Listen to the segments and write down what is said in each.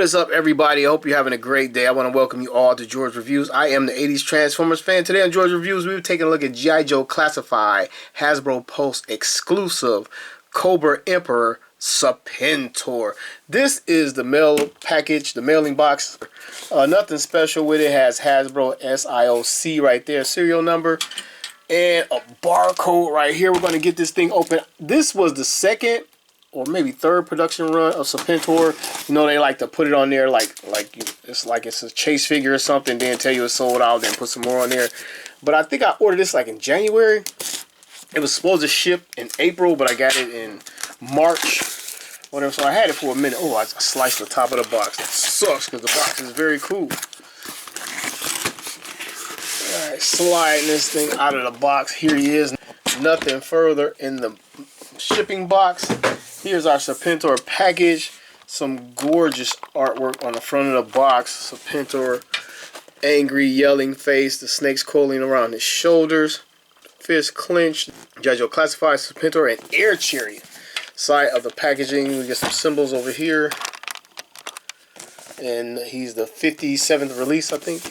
is up, everybody? I hope you're having a great day. I want to welcome you all to George Reviews. I am the 80s Transformers fan. Today on George Reviews, we're taking a look at G.I. Joe Classified Hasbro Post exclusive Cobra Emperor Serpentor. This is the mail package, the mailing box. Nothing special with it. It has Hasbro SIOC right there, serial number, and a barcode right here. We're going to get this thing open. This was the second or maybe third production run of Serpentor. You know, they like to put it on there it's a chase figure or something, then tell you it's sold out, then put some more on there. But I think I ordered this like in January. It was supposed to ship in April, but I got it in March, whatever. So I had it for a minute. Oh, I sliced the top of the box. That sucks because the box is very cool. Alright, sliding this thing out of the box. Here he is. Nothing further in the shipping box. Here's our Serpentor package. Some gorgeous artwork on the front of the box. Serpentor, angry, yelling face. The snakes coiling around his shoulders. Fist clenched. G.I. Joe Classified Serpentor and Air Chariot. Side of the packaging, we get some symbols over here. And he's the 57th release, I think.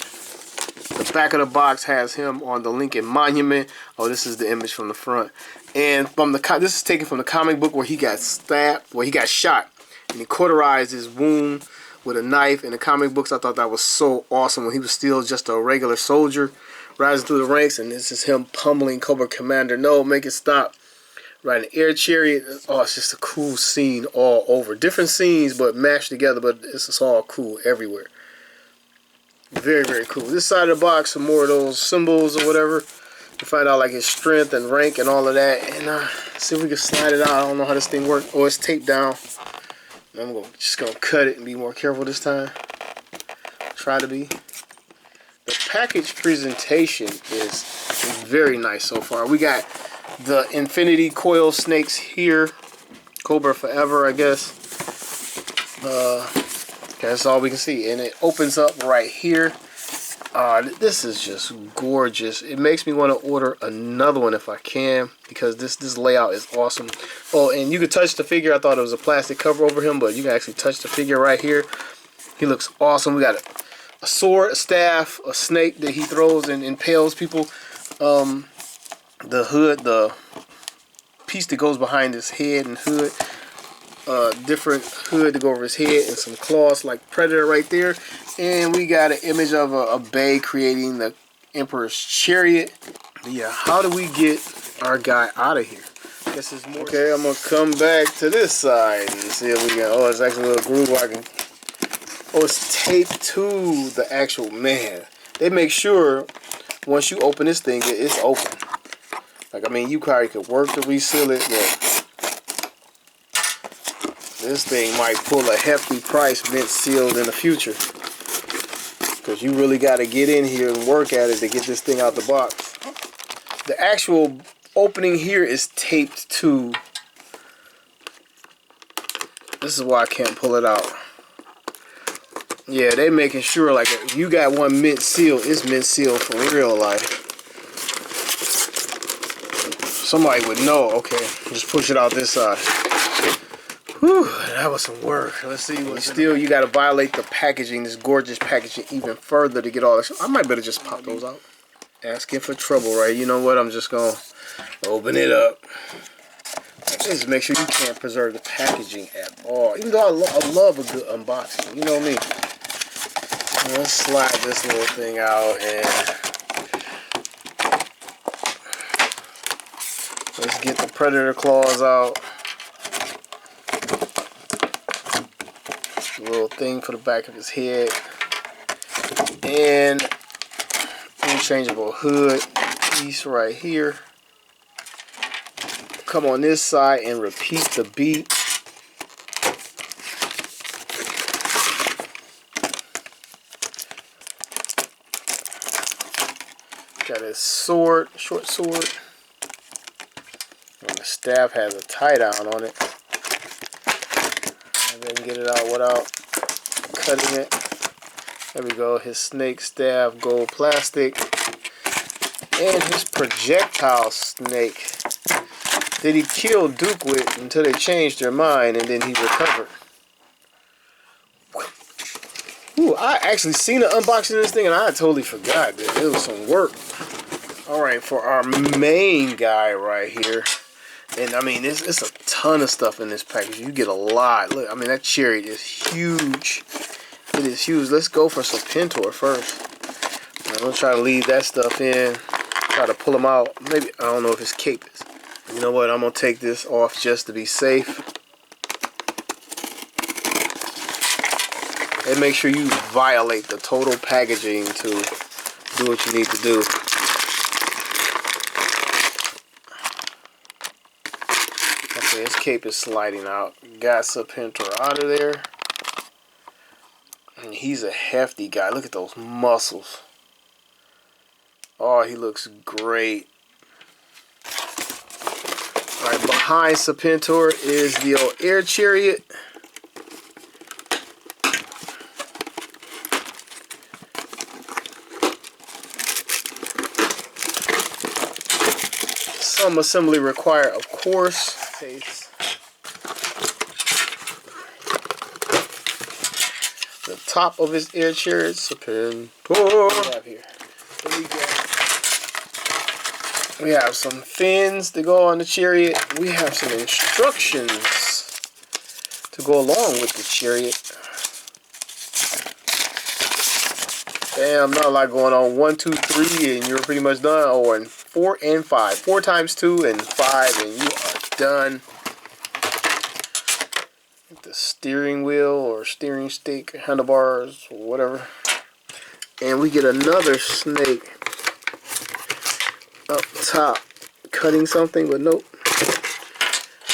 The back of the box has him on the Lincoln Monument. Oh, this is the image from the front. And from the this is taken from the comic book where he got stabbed, where he got shot, and he cauterized his wound with a knife. In the comic books, I thought that was so awesome when he was still just a regular soldier rising through the ranks, and this is him pummeling Cobra Commander. No, make it stop. Riding Air Chariot. Oh, it's just a cool scene all over. Different scenes, but mashed together, but it's just all cool everywhere. Very, very cool. This side of the box, some more of those symbols or whatever. To find out like his strength and rank and all of that. And see if we can slide it out. I don't know how this thing works. Oh, it's taped down. And I'm just going to cut it and be more careful this time. Try to be. The package presentation is very nice so far. We got the Infinity Coil snakes here. Cobra Forever, I guess. That's all we can see. And it opens up right here. This is just gorgeous. It makes me want to order another one if I can, because this layout is awesome. Oh, and you could touch the figure. I thought it was a plastic cover over him, but you can actually touch the figure right here. He looks awesome. We got a sword, a staff, a snake that he throws and impales people. The hood, the piece that goes behind his head and hood. Different hood to go over his head, and some claws like Predator right there. And we got an image of a bay creating the Emperor's Chariot. But yeah, how do we get our guy out of here? Guess it's more. Okay, I'm gonna come back to this side and see if we can. Oh, it's actually a little groove where I can. Oh, it's taped to the actual man. They make sure once you open this thing, it's open. Like, I mean, you probably could work to reseal it, but this thing might pull a hefty price mint sealed in the future, because you really got to get in here and work at it to get this thing out the box. The actual opening here is taped to. This is why I can't pull it out. Yeah, they making sure, like, if you got one mint seal, it's mint sealed for real life. Somebody would know. Okay, just push it out this side. Whew, that was some work. Let's see. Still, you got to violate the packaging, this gorgeous packaging, even further to get all this. I might better just pop those out. Asking for trouble, right? You know what? I'm just going to open it up. Just make sure you can't preserve the packaging at all. Even though I love a good unboxing. You know me. Let's slide this little thing out and let's get the Predator claws out. Little thing for the back of his head, and interchangeable hood piece right here. Come on this side and repeat the beat. Got his sword, short sword, and the staff has a tie down on it. Then get it out without cutting it. There we go. His snake staff, gold plastic, and his projectile snake that he killed Duke with until they changed their mind, and then he recovered. Ooh, I actually seen the unboxing of this thing and I totally forgot that it was some work. Alright, for our main guy right here. And I mean, it's a ton of stuff in this package. You get a lot. Look, I mean, that Chariot is huge. It is huge. Let's go for Serpentor first. I'm going to try to leave that stuff in. Try to pull them out. Maybe, I don't know if his cape is. You know what? I'm going to take this off just to be safe. And make sure you violate the total packaging to do what you need to do. Okay, his cape is sliding out. Got Serpentor out of there. And he's a hefty guy. Look at those muscles. Oh, he looks great. Alright, behind Serpentor is the old Air Chariot. Some assembly required, of course. The top of his Air Chariot, Serpentor. Have here. We have some fins to go on the Chariot. We have some instructions to go along with the Chariot. Damn, not a lot going on. 1, 2, 3, and you're pretty much done. Oh, and 4 and 5. 4 times 2 and 5, and you are done. The steering wheel or steering stick, handlebars, or whatever. And we get another snake up top, cutting something, but nope.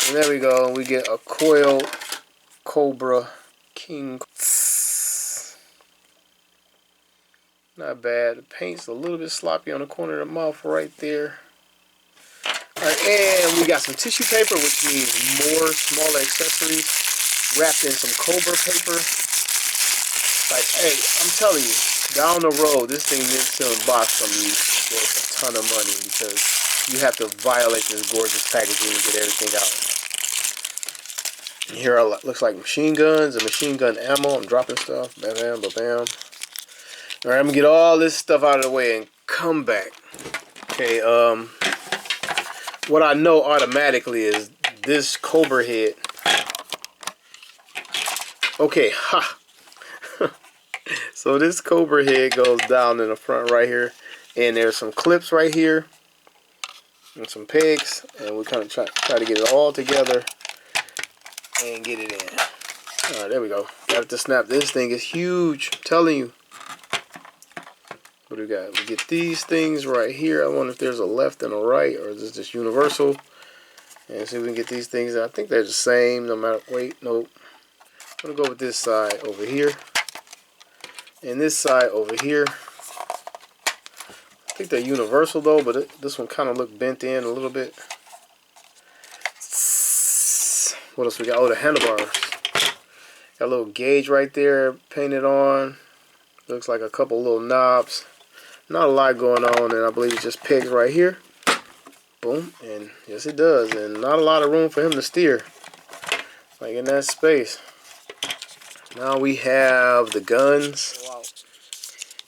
And there we go. We get a coiled Cobra King. Not bad. The paint's a little bit sloppy on the corner of the mouth right there. Alright, and we got some tissue paper, which means more smaller accessories wrapped in some Cobra paper. Like, hey, I'm telling you, down the road, this thing needs to box from you for a ton of money because you have to violate this gorgeous packaging and get everything out. And here are, looks like machine guns and machine gun ammo. I'm dropping stuff. Bam, bam, bam, bam. Alright, I'm gonna get all this stuff out of the way and come back. Okay, what I know automatically is this Cobra head. Okay, ha! So this Cobra head goes down in the front right here. And there's some clips right here. And some pegs. And we kind of try to get it all together. And get it in. Alright, there we go. Got it to snap. This thing is huge. I'm telling you. What do we got? We get these things right here. I wonder if there's a left and a right, or is this just universal? And see if we can get these things. I think they're the same no matter. Wait, nope. I'm gonna go with this side over here, and this side over here. I think they're universal though, but this one kind of looked bent in a little bit. What else we got? Oh, the handlebars. Got a little gauge right there painted on. Looks like a couple little knobs. Not a lot going on, and I believe it's just pegs right here. Boom, and yes it does, and not a lot of room for him to steer. Like in that space. Now we have the guns.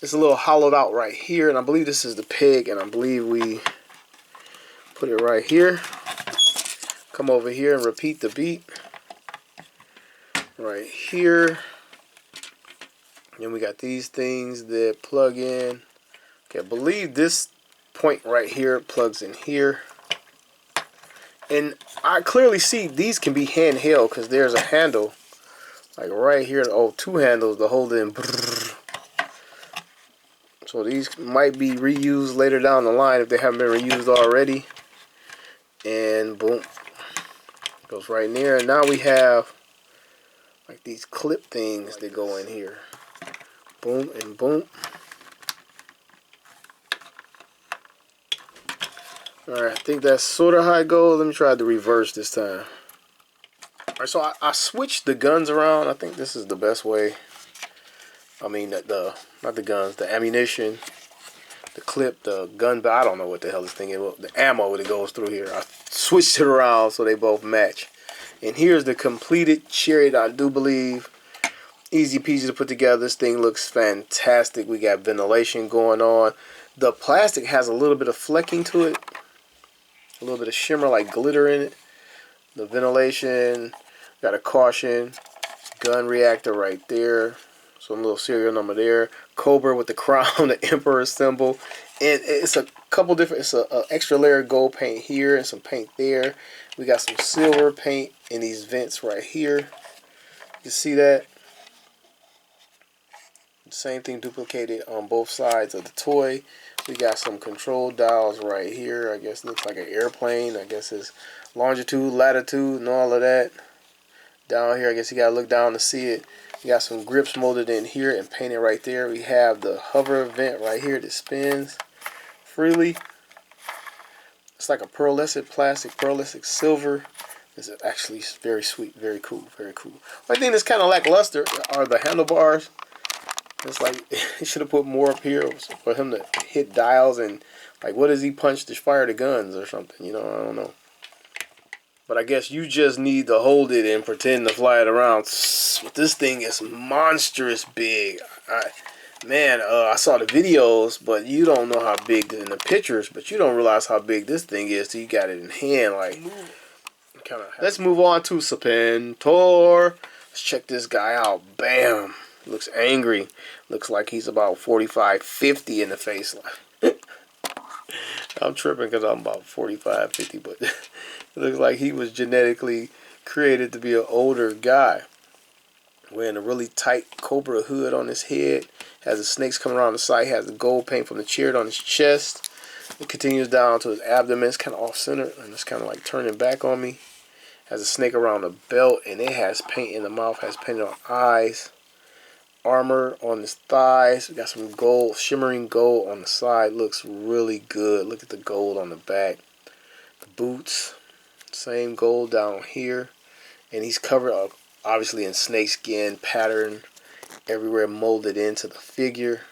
It's a little hollowed out right here, and I believe this is the peg, and I believe we put it right here. Come over here and repeat the beat. Right here. And we got these things that plug in. Okay, I believe this point right here plugs in here. And I clearly see these can be handheld because there's a handle. Like right here. Oh, 2 handles to hold in. So these might be reused later down the line if they haven't been reused already. And boom. Goes right in there. And now we have like these clip things that go in here. Boom and boom. Alright, I think that's sort of how it goes. Let me try the reverse this time. Alright, so I switched the guns around. I think this is the best way. I mean, not the guns, the ammunition, the clip, the gun, but I don't know what the hell this thing is. The ammo that goes through here. I switched it around so they both match. And here's the completed Chariot, I do believe. Easy peasy to put together. This thing looks fantastic. We got ventilation going on. The plastic has a little bit of flecking to it. A little bit of shimmer like glitter in it. The ventilation. Got a caution. Gun reactor right there. Some little serial number there. Cobra with the crown, the emperor symbol. And it's a couple different, it's a extra layer of gold paint here and some paint there. We got some silver paint in these vents right here. You see that? Same thing duplicated on both sides of the toy. We got some control dials right here. I guess it looks like an airplane. I guess it's longitude, latitude, and all of that. Down here, I guess you gotta look down to see it. We got some grips molded in here and painted right there. We have the hover vent right here that spins freely. It's like a pearlescent plastic, pearlescent silver. This is actually very sweet, very cool, very cool. One thing that's kind of lackluster are the handlebars. It's like he should have put more up here for him to hit dials and like what does he punch to fire the guns or something? You know, I don't know. But I guess you just need to hold it and pretend to fly it around. This thing is monstrous big. I saw the videos, but you don't know how big in the pictures, but you don't realize how big this thing is till you got it in hand. Like, let's move on to Serpentor. Let's check this guy out. Bam. Looks angry. Looks like he's about 45, 50 in the face. I'm tripping because I'm about 45, 50, but it looks like he was genetically created to be an older guy. Wearing a really tight Cobra hood on his head. Has the snakes coming around the side. Has the gold paint from the chariot on his chest. It continues down to his abdomen. It's kind of off-center and it's kind of like turning back on me. Has a snake around the belt and it has paint in the mouth. Has paint on eyes. Armor on his thighs. We got some gold, shimmering gold on the side. Looks really good. Look at the gold on the back. The boots, same gold down here. And he's covered up obviously in snake skin pattern everywhere molded into the figure.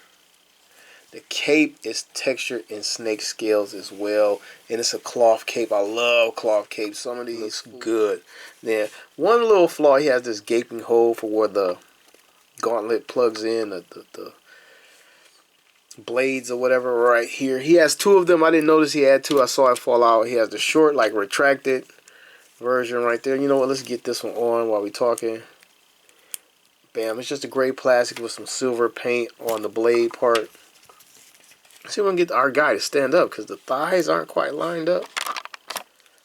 The cape is textured in snake scales as well. And it's a cloth cape. I love cloth capes. Some of these good. Then one little flaw, he has this gaping hole for where the gauntlet plugs in, the blades or whatever right here. He has two of them. I didn't notice he had two. I saw it fall out. He has the short, like retracted version right there. You know what? Let's get this one on while we're talking. Bam. It's just a gray plastic with some silver paint on the blade part. Let's see if we can get our guy to stand up because the thighs aren't quite lined up.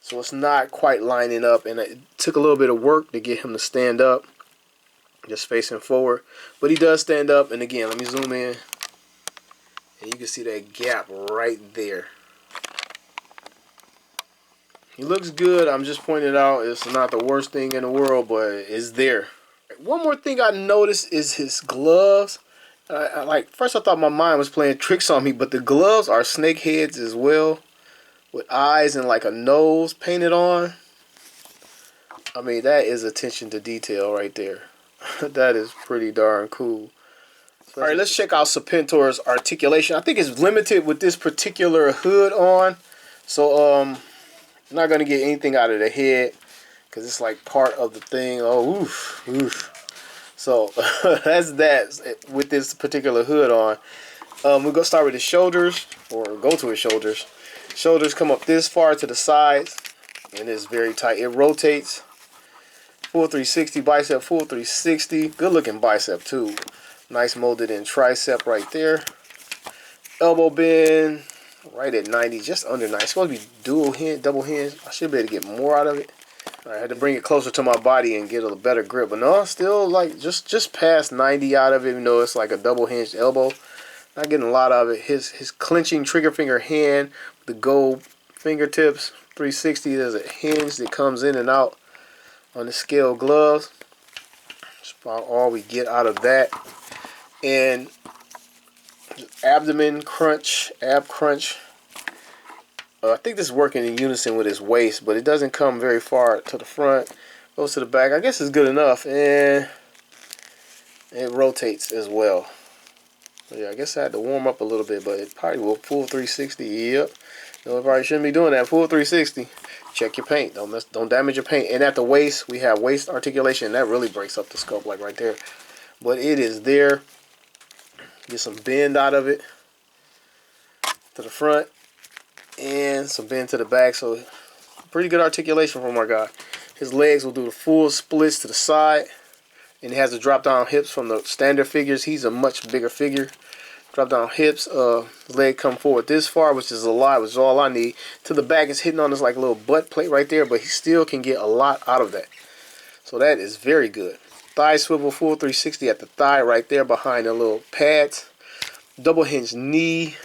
So it's not quite lining up, and it took a little bit of work to get him to stand up. Just facing forward. But he does stand up. And again, let me zoom in. And you can see that gap right there. He looks good. I'm just pointing out it's not the worst thing in the world, but it's there. One more thing I noticed is his gloves. First I thought my mind was playing tricks on me, but the gloves are snake heads as well. With eyes and like a nose painted on. I mean, that is attention to detail right there. That is pretty darn cool. So, alright, let's check out Serpentor's articulation. I think it's limited with this particular hood on. So, I'm not going to get anything out of the head. Because it's like part of the thing. Oh, oof, oof. So, that's that with this particular hood on. We're going to start with his shoulders. Or go to his shoulders. Shoulders come up this far to the sides. And it's very tight. It rotates. Full 360 bicep, full 360. Good looking bicep too. Nice molded in tricep right there. Elbow bend right at 90, just under 90. It's supposed to be dual hinge, double hinge. I should be able to get more out of it. I had to bring it closer to my body and get a better grip. But no, still like just past 90 out of it, even though it's like a double hinged elbow. Not getting a lot of it. His clenching trigger finger hand, the gold fingertips, 360. There's a hinge that comes in and out on the scale gloves. That's about all we get out of that. And abdomen crunch, ab crunch. I think this is working in unison with his waist, but it doesn't come very far to the front. Goes to the back. I guess it's good enough. And it rotates as well. So yeah, I guess I had to warm up a little bit, but it probably will full 360. Yep. No, I probably shouldn't be doing that. Full 360. Check your paint. Don't damage your paint. And at the waist, we have waist articulation. That really breaks up the scope, like right there. but it is there. Get some bend out of it to the front and some bend to the back. So pretty good articulation from our guy. His legs will do the full splits to the side, and he has the drop down hips from the standard figures. He's a much bigger figure. Drop down hips, his leg come forward this far, which is a lot, which is all I need. To the back is hitting on this like little butt plate right there, but he still can get a lot out of that. So that is very good. Thigh swivel, full 360 at the thigh right there behind the little pads. Double hinge knee.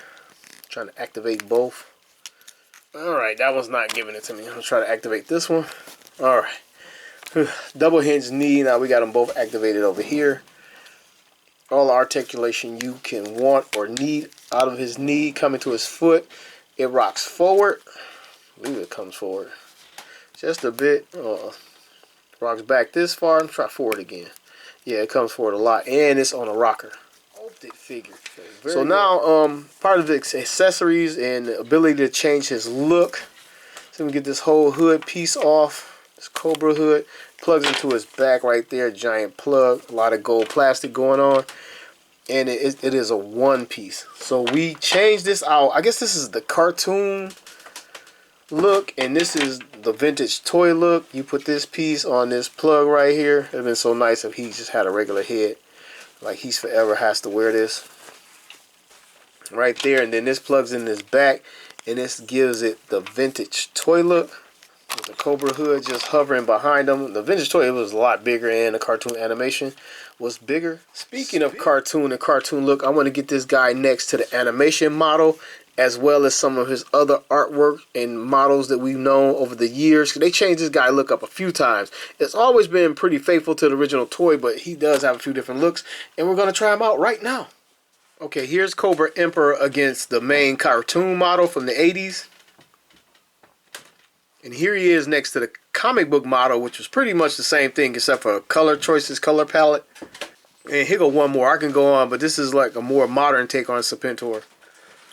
Trying to activate both. Alright, that was not giving it to me. I'm going to try to activate this one. Alright. Double hinge knee. Now we got them both activated over here. All the articulation you can want or need out of his knee coming to his foot. It rocks forward. I believe it comes forward just a bit. Rocks back this far. Let's try forward again. Yeah, it comes forward a lot, and it's on a rocker. Sculpted figure. So now, part of the accessories and the ability to change his look. So we get this whole hood piece off. This Cobra hood plugs into his back right there. Giant plug. A lot of gold plastic going on. And it is a one piece. So we changed this out. I guess this is the cartoon look, and this is the vintage toy look. You put this piece on this plug right here. It would have been so nice if he just had a regular head. Like he's forever has to wear this. Right there. And then this plugs in his back. And this gives it the vintage toy look. With the Cobra hood just hovering behind him. The vintage toy, it was a lot bigger, and the cartoon animation was bigger. Speaking of cartoon and cartoon look, I want to get this guy next to the animation model, as well as some of his other artwork and models that we've known over the years. They changed this guy look up a few times. It's always been pretty faithful to the original toy, but he does have a few different looks, and we're going to try him out right now. Okay, here's Cobra Emperor against the main cartoon model from the 80s. And here he is next to the comic book model, which was pretty much the same thing except for color choices, color palette. And here go one more. I can go on, but this is like a more modern take on Serpentor.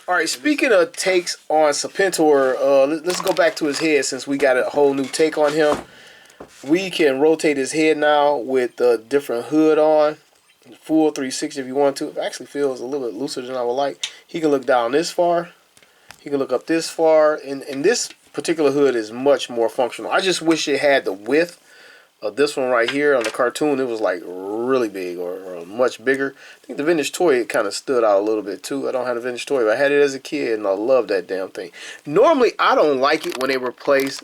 Alright, speaking of takes on Serpentor, let's go back to his head since we got a whole new take on him. We can rotate his head now with a different hood on. Full 360 if you want to. It actually feels a little bit looser than I would like. He can look down this far. He can look up this far. And this particular hood is much more functional. I just wish it had the width of this one right here. On the cartoon, it was like really big or much bigger. I think the vintage toy, it kind of stood out a little bit too. I don't have a vintage toy, but I had it as a kid and I love that damn thing. Normally, I don't like it when they replace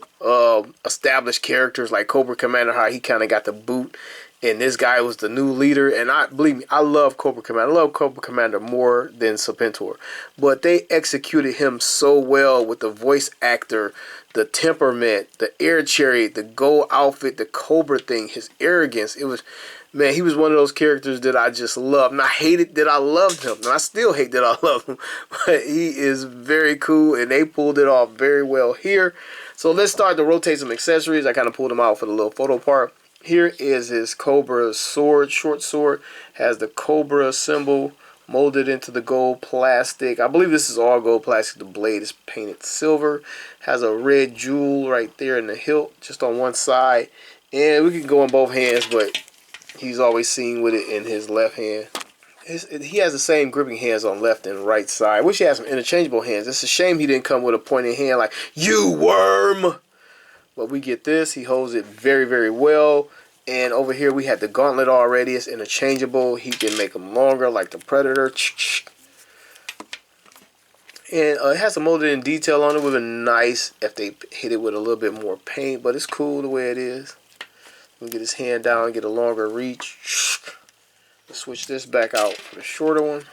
established characters like Cobra Commander, how he kind of got the boot. And this guy was the new leader. And believe me, I love Cobra Commander. I love Cobra Commander more than Serpentor. But they executed him so well with the voice actor, the temperament, the Air Chariot, the gold outfit, the Cobra thing, his arrogance. It was, man, he was one of those characters that I just loved. And I hated that I loved him. And I still hate that I love him. But he is very cool. And they pulled it off very well here. So let's start to rotate some accessories. I kind of pulled them out for the little photo part. Here is his Cobra sword, short sword. Has the Cobra symbol molded into the gold plastic. I believe this is all gold plastic. The blade is painted silver. Has a red jewel right there in the hilt, just on one side. And we can go in both hands, but he's always seen with it in his left hand. He has the same gripping hands on left and right side. I wish he had some interchangeable hands. It's a shame he didn't come with a pointed hand like, "You worm!" But we get this. He holds it very, very well. And over here we had the gauntlet already. It's interchangeable. He can make them longer like the Predator. And it has some molded in detail on it. Would have been nice if they hit it with a little bit more paint. But it's cool the way it is. We'll get his hand down, get a longer reach. Let's switch this back out for the shorter one.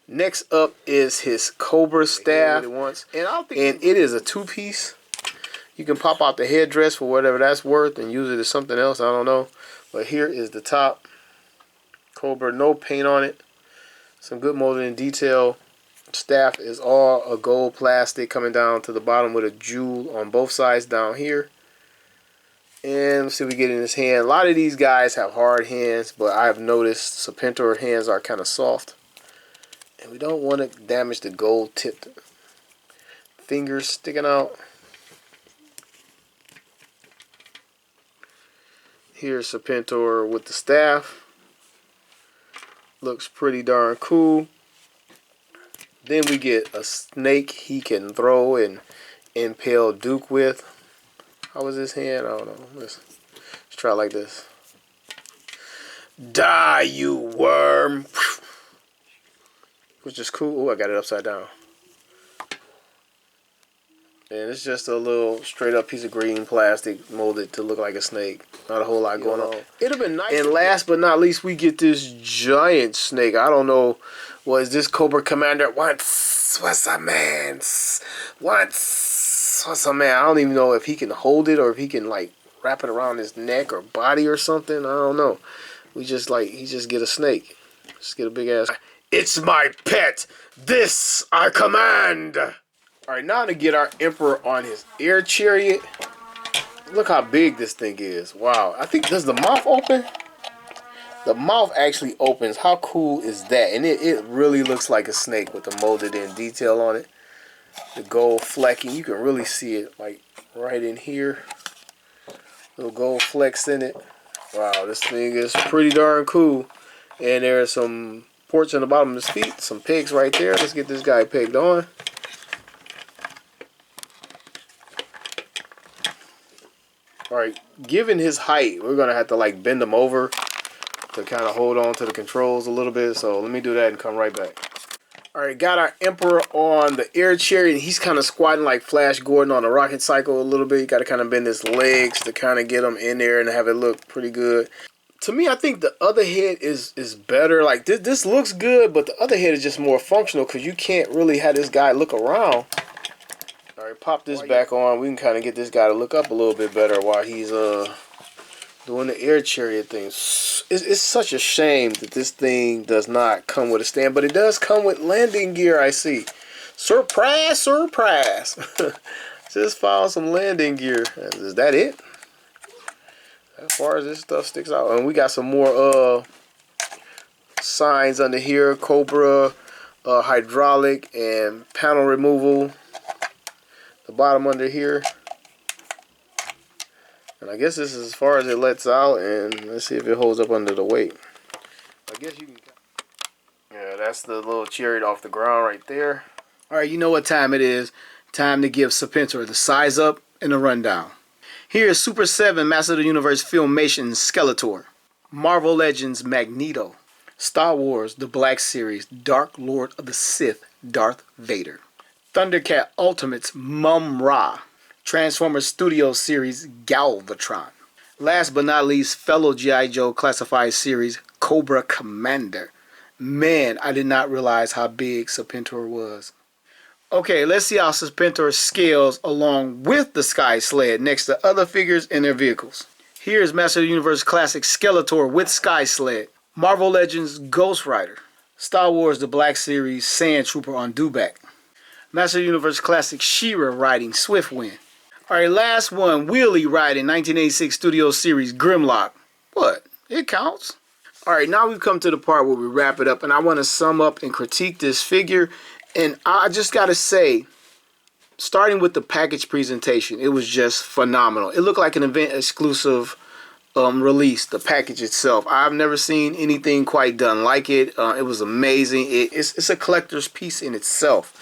Next up is his Cobra staff. And it is a two-piece. You can pop out the headdress for whatever that's worth and use it as something else. I don't know. But here is the top. Cobra, no paint on it. Some good molding in detail. Staff is all a gold plastic coming down to the bottom with a jewel on both sides down here. And let's see what we get in his hand. A lot of these guys have hard hands, but I've noticed Serpentor hands are kind of soft. And we don't want to damage the gold tipped fingers sticking out. Here's Serpentor with the staff. Looks pretty darn cool. Then we get a snake he can throw and impale Duke with. How was his hand? I don't know. Let's try it like this. Die, you worm! Which is cool. Oh, I got it upside down. And it's just a little straight up piece of green plastic molded to look like a snake. Not a whole lot going on. It'd have been nice. And last but not least, we get this giant snake. I don't know. Was this Cobra Commander? What's a man? What's a man? I don't even know if he can hold it or if he can like wrap it around his neck or body or something. I don't know. We just like, he just get a snake. Just get a big ass. It's my pet. This I command. All right, now to get our Emperor on his Air Chariot. Look how big this thing is. Wow. I think, does the mouth open? The mouth actually opens. How cool is that? And it really looks like a snake with the molded in detail on it. The gold flecking. You can really see it like right in here. Little gold flecks in it. Wow, this thing is pretty darn cool. And there are some ports on the bottom of his feet. Some pegs right there. Let's get this guy pegged on. Alright, given his height, we're going to have to like bend him over to kind of hold on to the controls a little bit. So let me do that and come right back. Alright, got our Emperor on the Air Chariot. He's kind of squatting like Flash Gordon on a rocket cycle a little bit. You got to kind of bend his legs to kind of get him in there and have it look pretty good. To me, I think the other head is better. Like this looks good, but the other head is just more functional because you can't really have this guy look around. Alright, pop this back on. We can kind of get this guy to look up a little bit better while he's doing the Air Chariot thing. It's such a shame that this thing does not come with a stand, but it does come with landing gear, I see. Surprise, surprise. Just found some landing gear. Is that it? As far as this stuff sticks out. And we got some more signs under here. Cobra, hydraulic, and panel removal. The bottom under here. And I guess this is as far as it lets out, and let's see if it holds up under the weight. I guess you can. Yeah, that's the little chariot off the ground right there. Alright, you know what time it is. Time to give Serpentor the size up and the rundown. Here is Super 7 Master of the Universe Filmation Skeletor. Marvel Legends Magneto. Star Wars The Black Series Dark Lord of the Sith Darth Vader. Thundercat Ultimates Mum-Ra. Transformers Studio Series Galvatron. Last but not least, fellow G.I. Joe Classified Series Cobra Commander. Man, I did not realize how big Serpentor was. Okay, let's see how Serpentor scales along with the Sky Sled next to other figures in their vehicles. Here's Master of the Universe Classic Skeletor with Sky Sled. Marvel Legends Ghost Rider. Star Wars The Black Series Sand Trooper on Dewback. Master of the Universe Classic She-Ra riding Swiftwind. Alright, last one, Wheelie riding 1986 Studio Series Grimlock. What? It counts. Alright, now we've come to the part where we wrap it up, and I want to sum up and critique this figure. And I just got to say, starting with the package presentation, it was just phenomenal. It looked like an event exclusive release, the package itself. I've never seen anything quite done like it. It was amazing. It's a collector's piece in itself.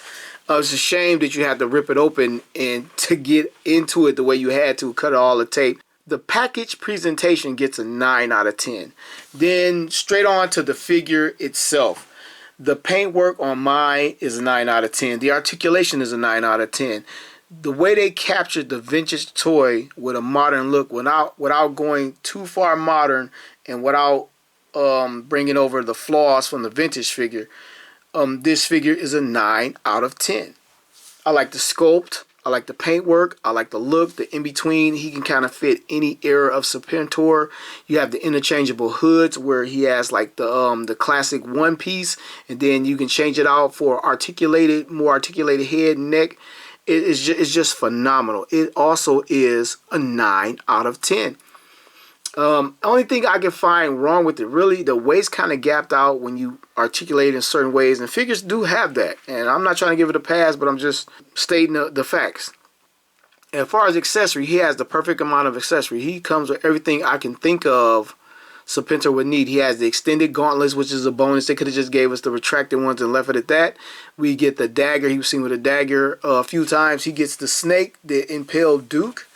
It's a shame that you had to rip it open and to get into it the way you had to, cut all the tape. The package presentation gets a 9 out of 10. Then straight on to the figure itself. The paintwork on mine is a 9 out of 10. The articulation is a 9 out of 10. The way they captured the vintage toy with a modern look without going too far modern and without bringing over the flaws from the vintage figure. This figure is a 9 out of 10. I like the sculpt. I like the paintwork. I like the look, the in-between. He can kind of fit any era of Serpentor. You have the interchangeable hoods where he has like the classic one piece, and then you can change it out for more articulated head and neck. It's just phenomenal. It also is a 9 out of 10. Only thing I can find wrong with it, really, the waist kind of gapped out when you articulate in certain ways, and figures do have that. And I'm not trying to give it a pass, but I'm just stating the facts. as far as accessory, he has the perfect amount of accessory. He comes with everything I can think of Serpentor would need. He has the extended gauntlets, which is a bonus. They could have just gave us the retracted ones and left it at that. We get the dagger. He was seen with a dagger a few times. He gets the snake, the impaled Duke.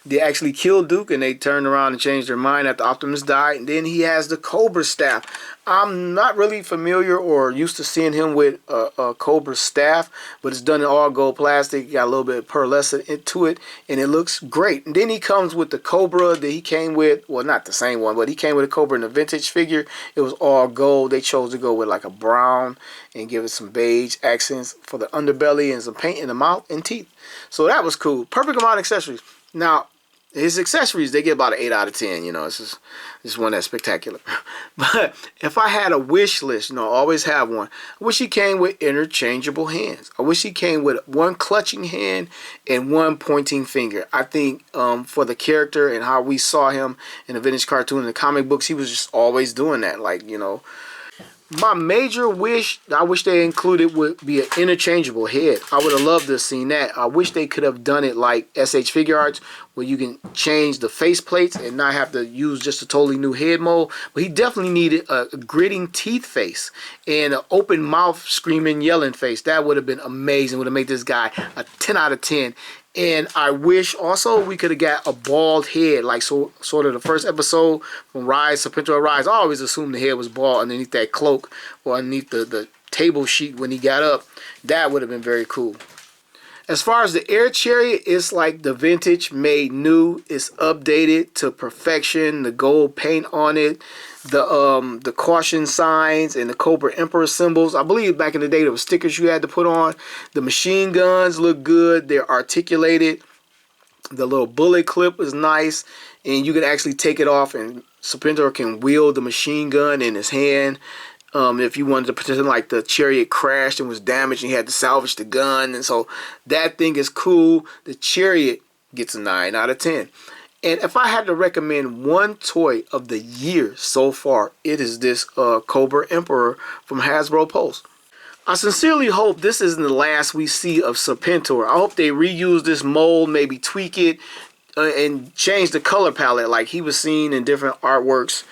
They actually killed Duke, and they turned around and changed their mind after Optimus died. And then he has the Cobra staff. I'm not really familiar or used to seeing him with a Cobra staff, but it's done in all gold plastic. Got a little bit of pearlescent into it, and it looks great. And then he comes with the Cobra that he came with. Well, not the same one, but he came with a Cobra in the vintage figure. It was all gold. They chose to go with like a brown and give it some beige accents for the underbelly and some paint in the mouth and teeth. So that was cool. Perfect amount of accessories. Now, his accessories, they get about an 8 out of 10. You know, it's just one that's spectacular. But if I had a wish list, you know, I always have one. I wish he came with interchangeable hands. I wish he came with one clutching hand and one pointing finger. I think for the character and how we saw him in the vintage cartoon and the comic books, he was just always doing that. Like, you know, my major wish I wish they included would be an interchangeable head. I would have loved to have seen that. I wish they could have done it like SH Figure Arts, where you can change the face plates and not have to use just a totally new head mold. But he definitely needed a gritting teeth face and an open mouth screaming yelling face. That would have been amazing. Would have made this guy a 10 out of 10. And I wish also we could have got a bald head, like sort of the first episode from Rise, Serpentor Rise. I always assumed the head was bald underneath that cloak or underneath the table sheet when he got up. That would have been very cool. As far as the Air Chariot, it's like the vintage made new. It's updated to perfection. The gold paint on it, the caution signs, and the Cobra Emperor symbols. I believe back in the day there were stickers you had to put on. The machine guns look good. They're articulated. The little bullet clip is nice, and you can actually take it off, and Serpentor can wield the machine gun in his hand. If you wanted to pretend like the chariot crashed and was damaged and you had to salvage the gun. And so that thing is cool. The chariot gets a 9 out of 10. And if I had to recommend one toy of the year so far, it is this Cobra Emperor from Hasbro Pulse. I sincerely hope this isn't the last we see of Serpentor. I hope they reuse this mold, maybe tweak it, and change the color palette like he was seen in different artworks.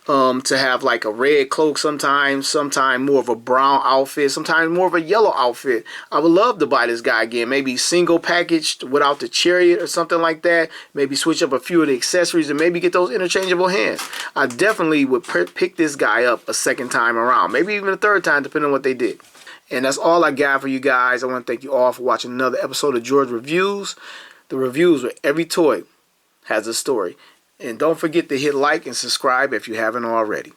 To have like a red cloak sometimes more of a brown outfit, sometimes more of a yellow outfit. I would love to buy this guy again, maybe single packaged without the chariot or something like that. Maybe switch up a few of the accessories and maybe get those interchangeable hands. I definitely would pick this guy up a second time around, maybe even a third time depending on what they did. And that's all I got for you guys. I want to thank you all for watching another episode of George Reviews. The reviews where every toy has a story. And don't forget to hit like and subscribe if you haven't already.